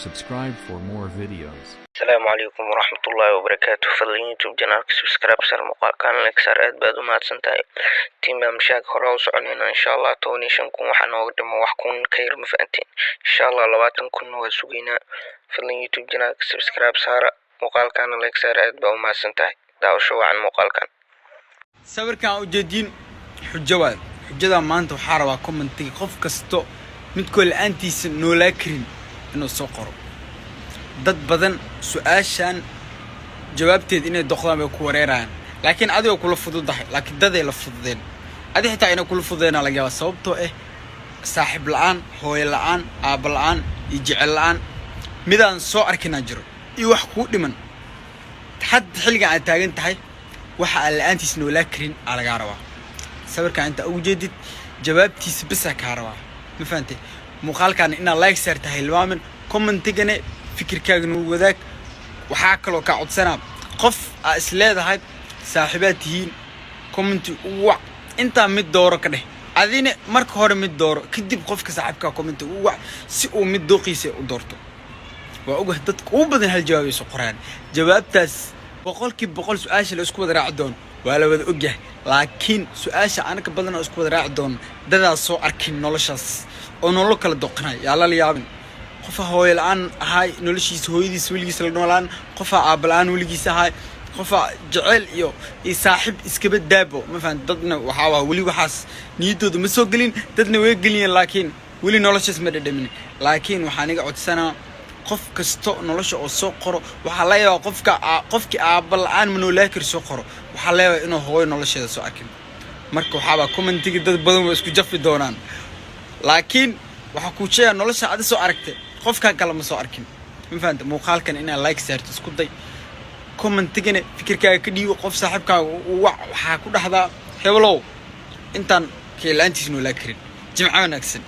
subscribe for more videos. السلام عليكم ورحمة الله وبركاته. فضل يوتيوب جنالك سبسكرايب سر مقال كان لك سر أد بعد ما تسنتهي تيم مشاك خلاص علينا إن شاء الله توني شنكم وحنا وقدم وحكون خير مفانتين إن شاء الله لواتن كنا وسوقينا. فضل يوتيوب جنالك سبسكرايب سر مقال كان لك سر أد بعد ما تسنتهي داو شو عن مقال كان صبر كان وجدين حجواد حجدا ما أنت وحارة كومنتي قف كستو متكل أنتي نولاكرين إنه سقرو dad badan su'aashan jawaabteed inay doqdaan bay ku wareeraan laakiin adiga kula fududahay laakiin dad ay la fududeen adiga xitaa inay kula fududeena laga yaabaa sababtoo ah saaxiib la'aan hooyo la'aan aab la'aan iyo jecel la'aan midaan soo arkina jiro iyo wax ku dhiman had xilliga aan taagan tahay waxa aan la'aantiis noola karin laga rabaa sawirka inta ugu jeedid jawaabtiisa bis ka rabaa ma fahamtay muuqaalkan ina like saartahay ilmaamin commentigana fikirkaaga noo wadaag waxa kale oo ka codsanaa qof is leedahay saaxiibaad tihiin comment uwa inta mid dooro ka dheh adina marka hore mid dooro kadib qofka saaxiibka comment uwa si uu mid dooqiisa u doorto waa uga dadka u badan hal jawaab soo qoraan jawaabtaas boqol su'aasha la isku wada raaci doon waa la wada ogyahay laakiin su'aasha anaka badan oo isku wada raaci doon dadaas soo arkin noloshaas oo nolol kala doqnay yaa la yaabin qof hooyo la'aan ahay noloshiisa hooyadiis wiligiis la noolaan qof aab la'aan wiligiis ahay qof jecel iyo saaxiib iska badaabo ma fahant dadna waxa wali waxaas niyadooda ma soo galin dadna way galiyeen laakiin wali noloshaas ma dhadhamin laakiin waxaan iga codsanaa qof kasto nolosha oo soo qoro waxa la yaabaa qofkii aab la'aan ma noolaakir soo qoro waxa la yaabaa inuu hooyo nolosheeda soo arkin marka waxa commentiga dad badan way isku jafi doonaan laakiin waxa ku jeeya nolosha aad soo aragtay qofka kale ma soo arkin ma fahamta muuqaalkan ina like saarto isku day commentigana fikirkaaga ka dhiibo qof saaxiibkaaga waxa ku dhaxdaa heblow intaan keelaantiis noo la karin jimca wanaagsan.